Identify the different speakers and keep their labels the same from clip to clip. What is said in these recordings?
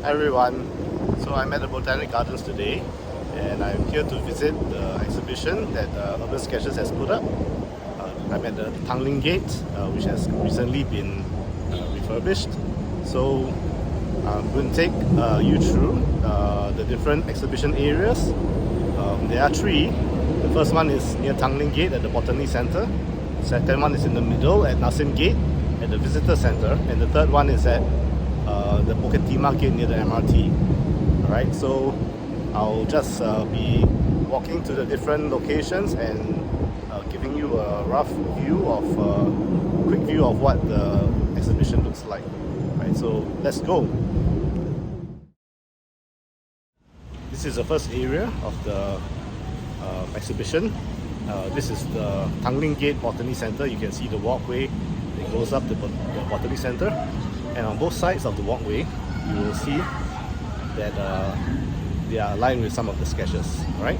Speaker 1: Hi everyone, so I'm at the Botanic Gardens today and I'm here to visit the exhibition that USkSG has put up. I'm at the Tangling gate, which has recently been refurbished. So I'm going to take you through the different exhibition areas. There are three. The first one is near Tangling gate at the Botany Center. Second one is in the middle at Nassim gate at the Visitor Center, and the third one is at the Botany gate near the MRT. Alright, so I'll just be walking to the different locations and giving you a rough view of, quick view of what the exhibition looks like. Right, so let's go. This is the first area of the exhibition. This is the Tangling Gate Botany Center. You can see the walkway that goes up the Botany Center, and on both sides of the walkway you will see that they are aligned with some of the sketches, right?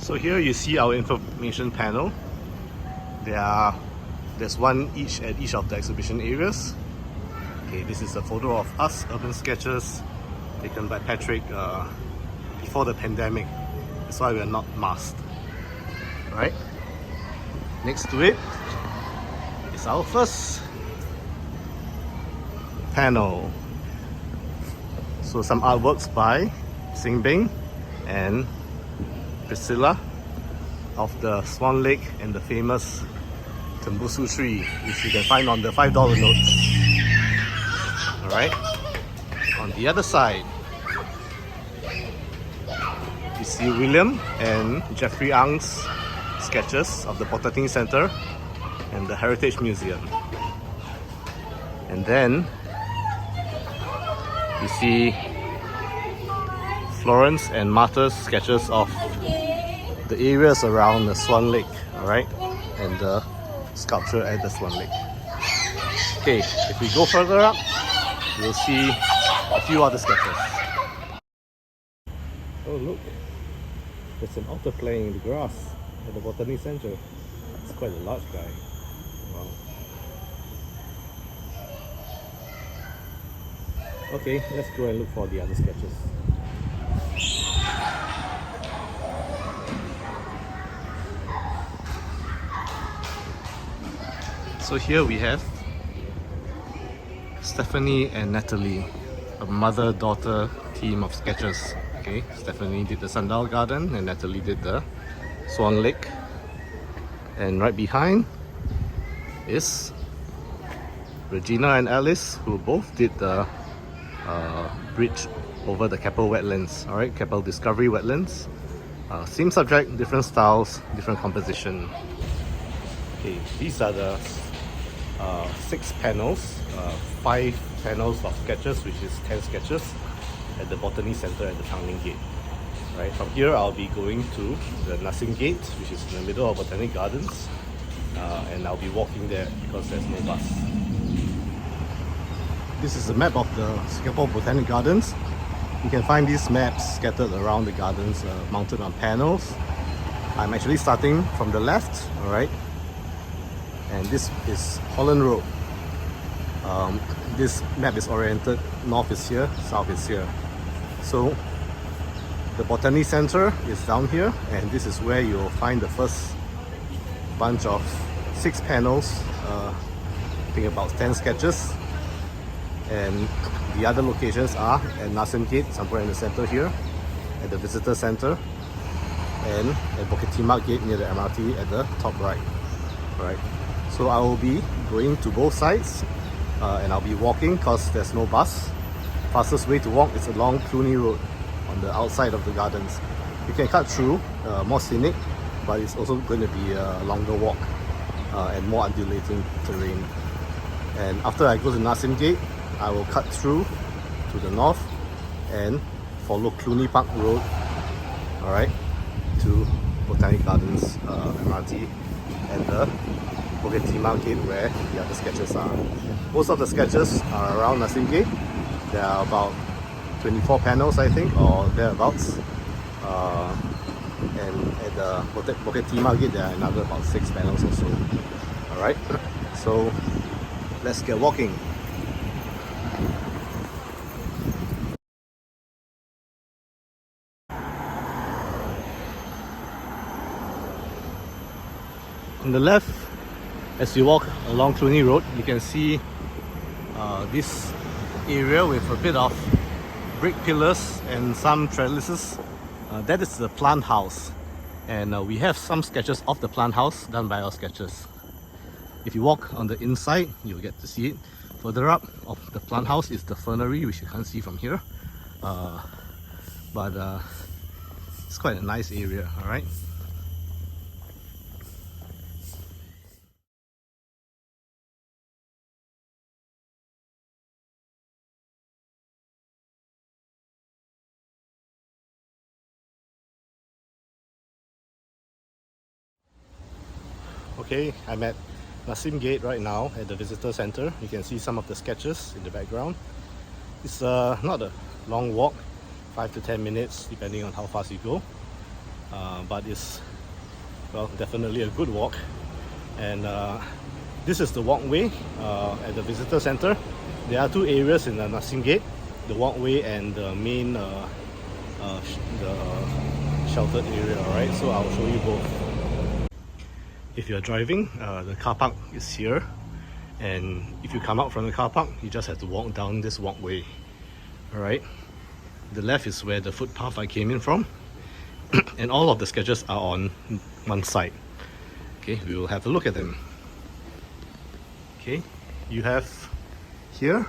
Speaker 1: So here you see our information panel. There's one each at each of the exhibition areas. Okay, this is a photo of us urban sketches taken by Patrick before the pandemic. That's why we're not masked. Right? Next to it is our first panel. So some artworks by Singbing and Priscilla of the Swan Lake and the famous Tembusu tree, which you can find on the $5 notes. Alright, on the other side you see William and Jeffrey Ang's sketches of the Botany Center and the Heritage Museum. And then you see Florence and Martha's sketches of the areas around the Swan Lake, alright, and the sculpture at the Swan Lake. Okay, if we go further up, you'll see a few other sketches. Oh look, there's an otter playing in the grass at the Botany Center. It's quite a large guy. Wow. Okay, let's go and look for the other sketches. So here we have Stephanie and Natalie, a mother-daughter team of sketches. Okay, Stephanie did the Sundial Garden and Natalie did the Swan Lake. And right behind is Regina and Alice, who both did the bridge over the Keppel wetlands. Alright, Keppel Discovery Wetlands. Same subject, different styles, different composition. Okay, these are the 6 panels, 5 panels of sketches, which is 10 sketches at the Botany Center at the Tangling Gate. Right, from here I'll be going to the Nassim Gate, which is in the middle of Botanic Gardens, and I'll be walking there because there's no bus. This is a map of the Singapore Botanic Gardens. You can find these maps scattered around the gardens, mounted on panels. I'm actually starting from the left, alright, and this is Holland Road. This map is oriented north is here, south is here. So the Botany Center is down here, and this is where you'll find the first bunch of 6 panels, I think about 10 sketches. And the other locations are at Nassim Gate, somewhere in the center here, at the Visitor Center, and at Bukit Gate near the MRT at the top right. Alright, so I will be going to both sides, and I'll be walking because there's no bus. Fastest way to walk is along Clooney Road on the outside of the gardens. You can cut through, more scenic, but it's also going to be a longer walk and more undulating terrain. And after I go to Nassim Gate, I will cut through to the north and follow Clooney Park Road, alright, to Botanic Gardens MRT and the Bukit Gate where the other sketches are. Most of the sketches are around Nassim Gate. There are about 24 panels, I think, or thereabouts. and at the Bukit Timah gate there are another about 6 panels or so. Alright, so let's get walking. On the left, as you walk along Cluny Road, you can see this area with a bit of brick pillars and some trellises. That is the plant house, and we have some sketches of the plant house done by our sketchers. If you walk on the inside, you'll get to see it. Further up of the plant house is the fernery, which you can't see from here, but it's quite a nice area. Alright. Okay, I'm at Nasim Gate right now at the visitor center. You can see some of the sketches in the background. It's not a long walk, 5 to 10 minutes depending on how fast you go, but it's, well, definitely a good walk. And this is the walkway at the visitor center. There are two areas in the Nasim Gate, the walkway and the main the sheltered area. Alright, so I'll show you both. If you're driving, the car park is here, and if you come out from the car park, you just have to walk down this walkway. Alright, the left is where the footpath I came in from, and all of the sketches are on one side. Okay, we will have a look at them. Okay, you have here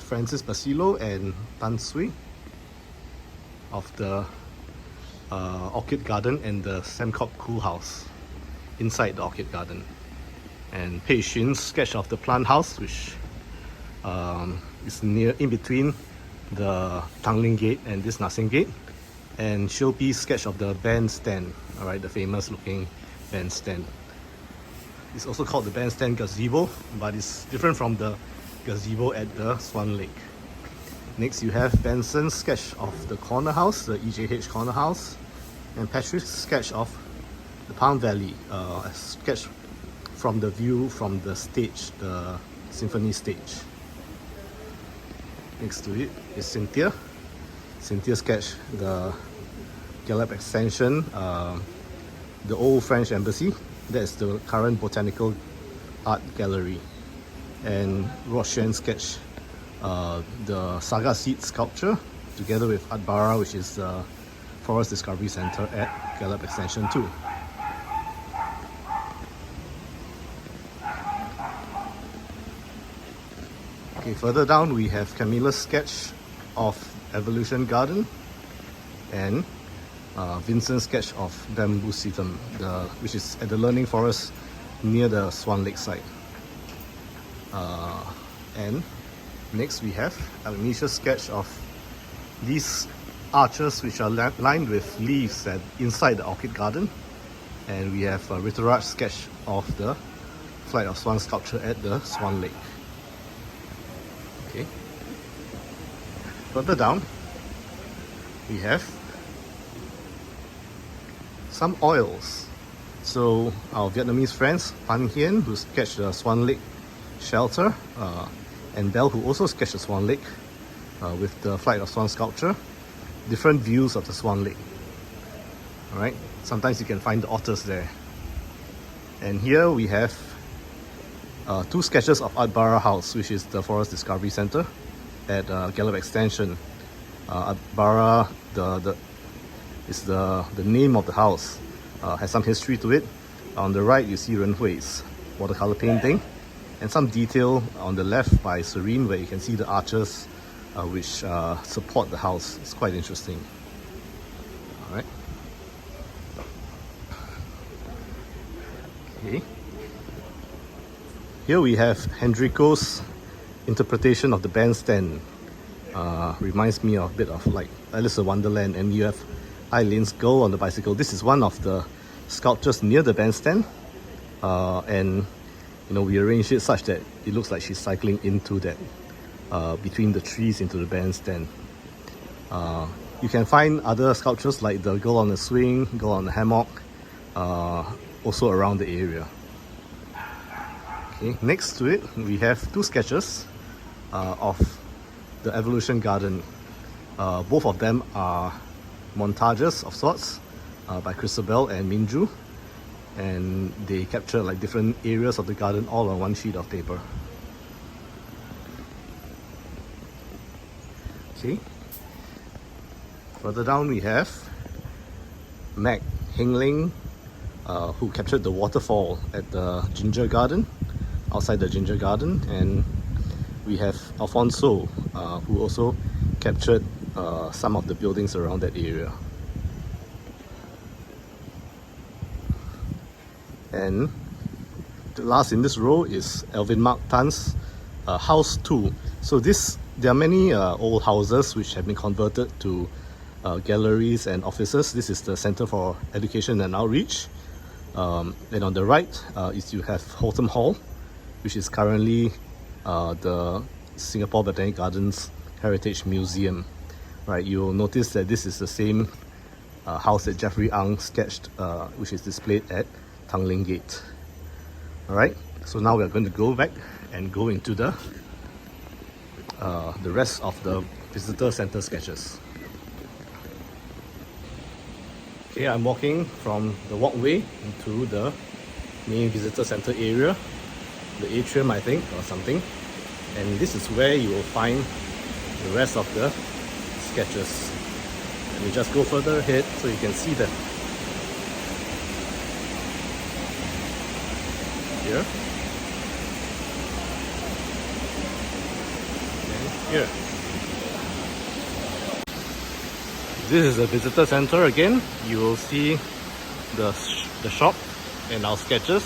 Speaker 1: Francis Basilo and Tan Sui of the Orchid Garden and the Sembcorp Cool House inside the Orchid Garden, and Pei Xun's sketch of the plant house, which is near in between the Tangling gate and this Nasim gate, and Shilpi's sketch of the bandstand, alright, the famous looking bandstand. It's also called the Bandstand Gazebo, but it's different from the gazebo at the Swan Lake. Next you have Benson's sketch of the corner house, the EJH corner house, and Patrick's sketch of the Palm Valley, a sketch from the view from the stage, the Symphony Stage. Next to it is Cynthia. Cynthia sketched the Gallup extension, the old French embassy. That's the current Botanical Art Gallery. And Roshan sketched the Saga Seed sculpture together with Art Bara, which is the Forest Discovery Center at Gallup Extension 2. Okay, further down we have Camilla's sketch of Evolution Garden and Vincent's sketch of Bambusitum, which is at the Learning Forest near the Swan Lake site. And next we have Agnesia's sketch of these arches which are lined with leaves inside the Orchid Garden, and we have Rituraj's sketch of the Flight of Swan sculpture at the Swan Lake. Okay. Further down, we have some oils. So our Vietnamese friends, Pan Hien, who sketched the Swan Lake shelter, and Bell, who also sketched the Swan Lake with the Flight of Swan sculpture. Different views of the Swan Lake. Alright, sometimes you can find the otters there. And here we have two sketches of Art Bara House, which is the Forest Discovery Center at Gallup Extension. Art Bara is the name of the house, has some history to it. On the right you see Ren Hui's watercolor painting, and some detail on the left by Serene, where you can see the arches which support the house. It's quite interesting. Alright. Okay. Here we have Hendrico's interpretation of the bandstand. Reminds me of a bit of like Alice in Wonderland, and you have Eileen's girl on the bicycle. This is one of the sculptures near the bandstand, and you know, we arranged it such that it looks like she's cycling into that between the trees into the bandstand. You can find other sculptures like the girl on the swing, girl on the hammock, also around the area. Okay, next to it, we have two sketches of the Evolution Garden. Both of them are montages of sorts by Christabel and Minju, and they capture like different areas of the garden all on one sheet of paper. Okay. Further down we have Meg Hingling, who captured the waterfall at the Ginger Garden, outside the Ginger Garden, and we have Alfonso, who also captured some of the buildings around that area. And the last in this row is Alvin Mark Tan's House 2. So there are many old houses which have been converted to galleries and offices. This is the Center for Education and Outreach. And on the right is you have Holtham Hall, which is currently the Singapore Botanic Gardens Heritage Museum. Right, you'll notice that this is the same house that Jeffrey Ang sketched, which is displayed at Tangling Gate. Alright, so now we're going to go back and go into the rest of the visitor center sketches. Okay, I'm walking from the walkway into the main visitor center area, the atrium I think, or something. And this is where you will find the rest of the sketches. Let me just go further ahead so you can see them. Here. And here. This is the visitor center again. You will see the shop and our sketches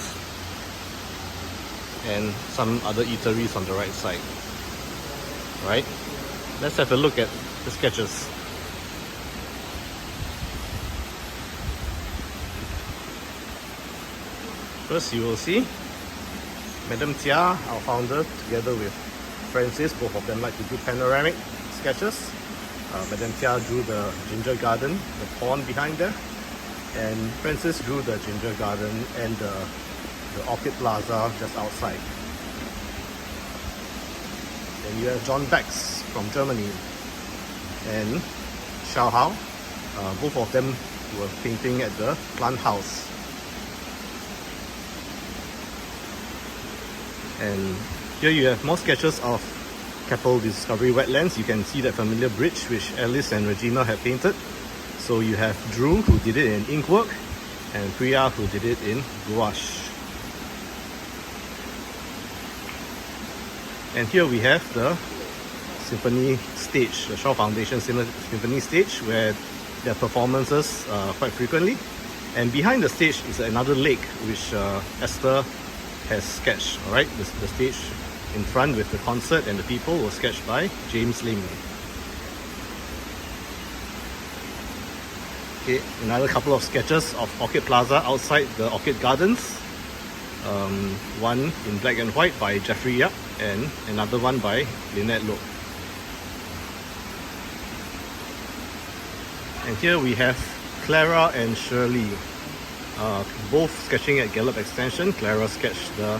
Speaker 1: and some other eateries on the right side. Right? Let's have a look at the sketches. First, you will see Madam Tia, our founder, together with Francis. Both of them like to do panoramic sketches. Madam Tia drew the Ginger Garden, the pond behind there, and Francis drew the Ginger Garden and the Orchid Plaza just outside. Then you have John Bex from Germany and Xiao Hao. Both of them were painting at the plant house. And here you have more sketches of Keppel Discovery Wetlands. You can see that familiar bridge which Alice and Regina have painted. So you have Drew, who did it in inkwork, and Priya, who did it in gouache. And here we have the Symphony Stage, the Shaw Foundation Symphony Stage, where there are performances quite frequently. And behind the stage is another lake which Esther has sketched. Alright, the stage in front with the concert and the people was sketched by James Lim. Okay, another couple of sketches of Orchid Plaza outside the Orchid Gardens. One in black and white by Jeffrey Yap and another one by Lynette Look. And here we have Clara and Shirley, both sketching at Gallup Extension. Clara sketched the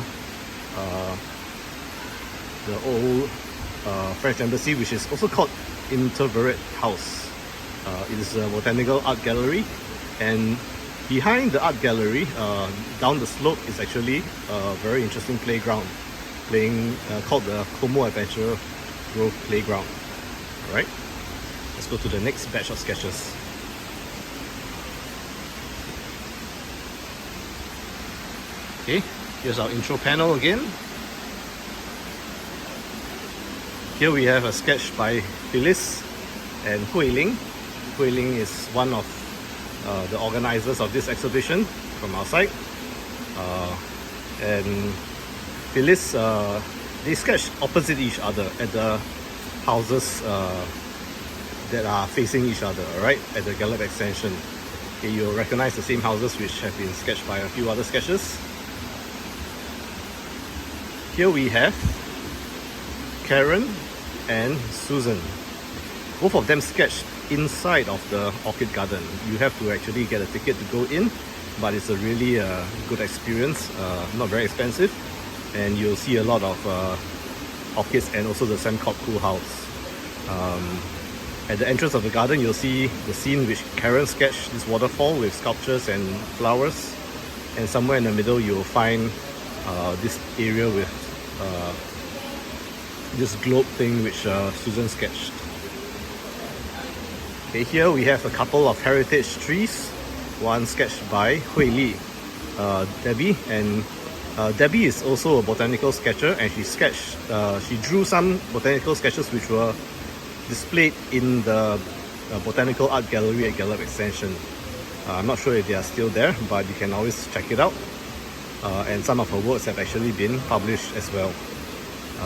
Speaker 1: old French embassy, which is also called Interverret House. It is a botanical art gallery, and behind the art gallery, down the slope, is actually a very interesting playground, called the Como Adventure Grove Playground. Alright, let's go to the next batch of sketches. Okay, here's our intro panel again. Here we have a sketch by Phyllis and Hui Ling. Hui Ling is one of the organizers of this exhibition from our side. And Phyllis, they sketched opposite each other at the houses that are facing each other, right, at the Gallup Extension. Okay, you'll recognize the same houses which have been sketched by a few other sketches. Here we have Karen and Susan, both of them sketched inside of the Orchid Garden. You have to actually get a ticket to go in, but it's a really good experience, not very expensive, and you'll see a lot of orchids and also the Sembcorp Cool House. At the entrance of the garden, you'll see the scene which Karen sketched, this waterfall with sculptures and flowers, and somewhere in the middle you'll find this area with this globe thing which Susan sketched. Okay, here we have a couple of heritage trees, one sketched by Hui Li, Debbie, and Debbie is also a botanical sketcher, and she drew some botanical sketches which were displayed in the Botanical Art Gallery at Gallop Extension. I'm not sure if they are still there, but you can always check it out. And some of her works have actually been published as well.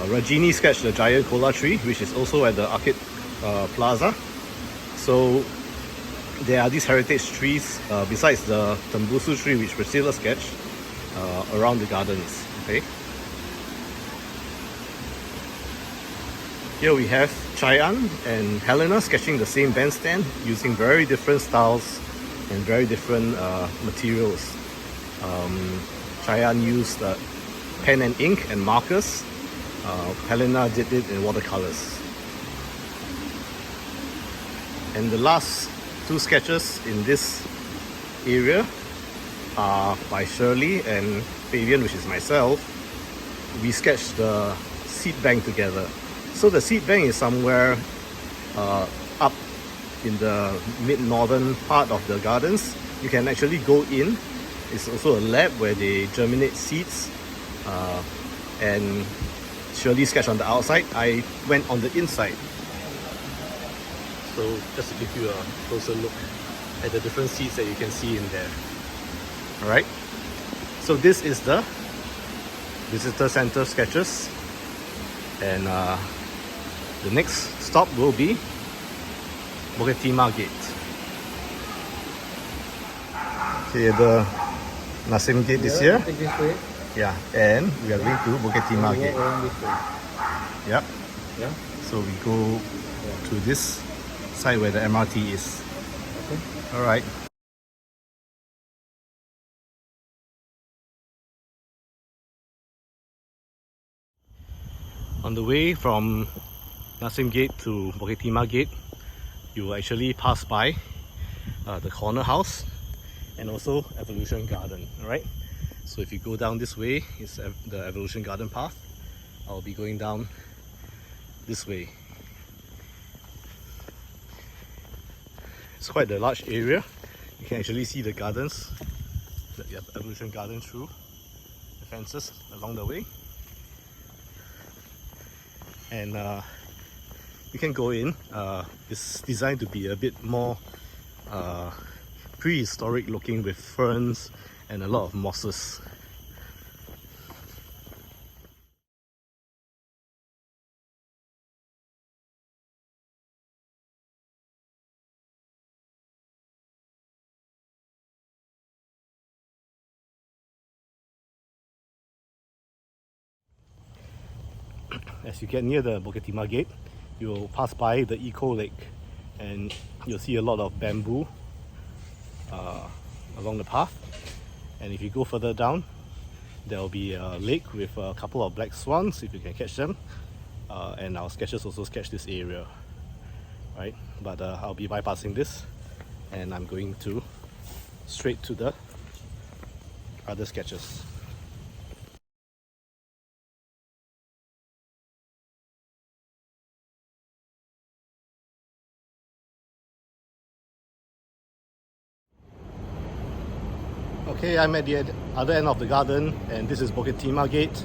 Speaker 1: Rajini sketched the giant kola tree, which is also at the Arcade Plaza. So there are these heritage trees besides the Tembusu tree which Priscilla sketched around the gardens. Okay. Here we have Chai-An and Helena sketching the same bandstand using very different styles and very different materials. Chai-An used pen and ink and markers. Helena did it in watercolors. And the last two sketches in this area are by Shirley and Fabian, which is myself. We sketched the seed bank together. So the seed bank is somewhere up in the mid-northern part of the gardens. You can actually go in. It's also a lab where they germinate seeds, and Shirley sketched on the outside. I went on the inside. So just to give you a closer look at the different seeds that you can see in there. Alright, so this is the visitor center sketches, and the next stop will be Bukit Timah Gate. Okay, the Nasim Gate is here. Yeah, and we are going to Bukit Timah Gate. Yep. Yeah. So we go to this side where the MRT is. Okay. Alright. On the way from Nasim Gate to Bukit Timah Gate, you will actually pass by the corner house and also Evolution Garden. Alright, so if you go down this way, it's the Evolution Garden path. I'll be going down this way. It's quite a large area. You can actually see the gardens, the Evolution Garden through the fences along the way. And you can go in. It's designed to be a bit more prehistoric looking, with ferns and a lot of mosses. As you get near the Bukit Timah Gate, you'll pass by the Eco Lake, and you'll see a lot of bamboo along the path. And if you go further down, there will be a lake with a couple of black swans, if you can catch them. And our sketches also sketch this area, right? But I'll be bypassing this, and I'm going straight to the other sketches. Okay, I'm at the other end of the garden, and this is Bukit Timah Gate,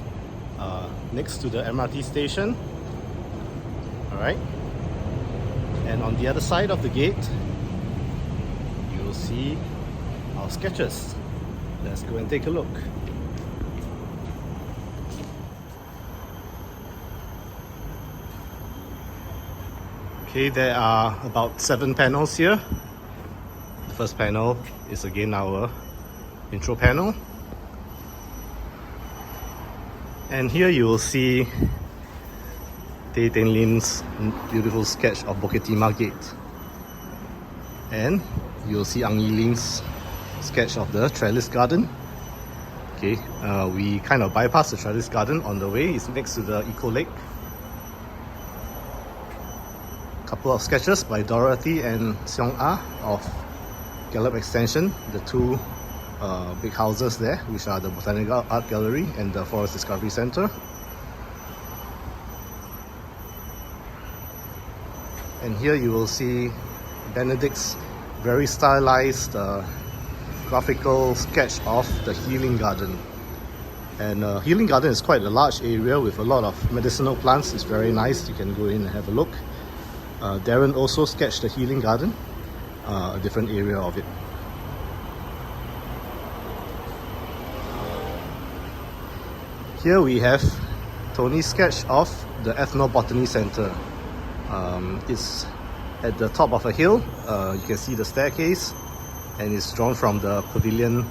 Speaker 1: next to the MRT station. Alright, and on the other side of the gate, you'll see our sketches. Let's go and take a look. Okay, there are about 7 panels here. The first panel is again our intro panel, and here you will see Tangling's beautiful sketch of Bukit Timah Gate. And you'll see Ang Yiling's sketch of the Trellis Garden. Okay, we kind of bypass the Trellis Garden on the way. It's next to the Eco Lake. Couple of sketches by Dorothy and Seong Ah of Gallop Extension, the two big houses there, which are the Botanic Art Gallery and the Forest Discovery Centre. And here you will see Benedict's very stylized graphical sketch of the Healing Garden. And Healing Garden is quite a large area with a lot of medicinal plants. It's very nice. You can go in and have a look. Darren also sketched the Healing Garden, a different area of it. Here we have Tony's sketch of the Ethnobotany Centre. It's at the top of a hill. You can see the staircase, and it's drawn from the pavilion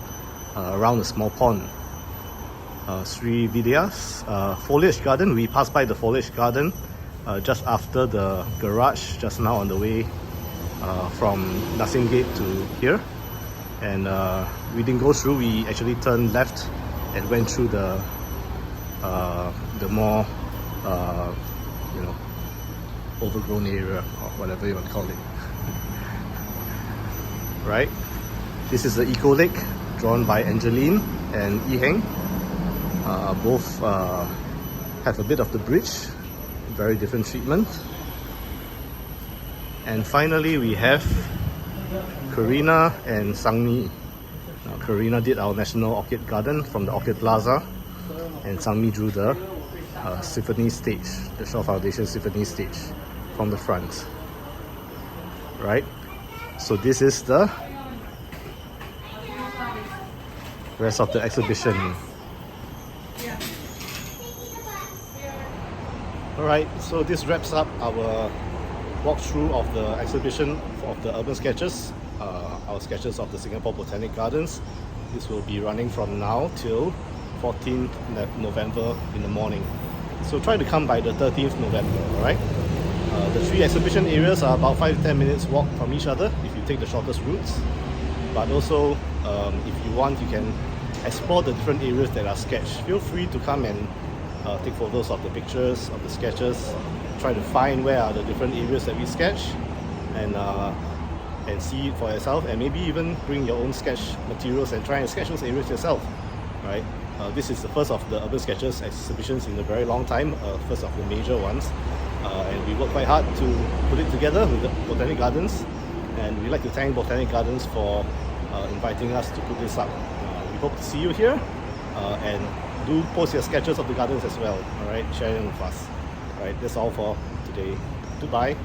Speaker 1: around a small pond. Sri Vidya's foliage garden. We passed by the foliage garden just after the garage just now on the way from Nasim Gate to here, and we didn't go through. We actually turned left and went through the more overgrown area, or whatever you want to call it. Right, this is the Eco Lake drawn by Angeline and Yi Heng. Both have a bit of the bridge, very different treatment. And finally we have Karina and Sangmi. Now, Karina did our National Orchid Garden from the Orchid Plaza, and Sangmi drew the Symphony Stage, the Shaw Foundation Symphony Stage from the front. Right, so this is the rest of the exhibition. Alright, so this wraps up our walkthrough of the exhibition of the urban sketches, our sketches of the Singapore Botanic Gardens. This will be running from now till 14th November in the morning. So try to come by the 13th November, alright? The three exhibition areas are about 5-10 minutes walk from each other if you take the shortest routes. But also, if you want, you can explore the different areas that are sketched. Feel free to come and take photos of the pictures, of the sketches, try to find where are the different areas that we sketch, and see it for yourself, and maybe even bring your own sketch materials and try and sketch those areas yourself. Right? This is the first of the urban sketches exhibitions in a very long time, first of the major ones, and we worked quite hard to put it together with the Botanic Gardens, and we'd like to thank Botanic Gardens for inviting us to put this up. We hope to see you here, and do post your sketches of the gardens as well. Alright, share them with us. Alright, that's all for today. Goodbye.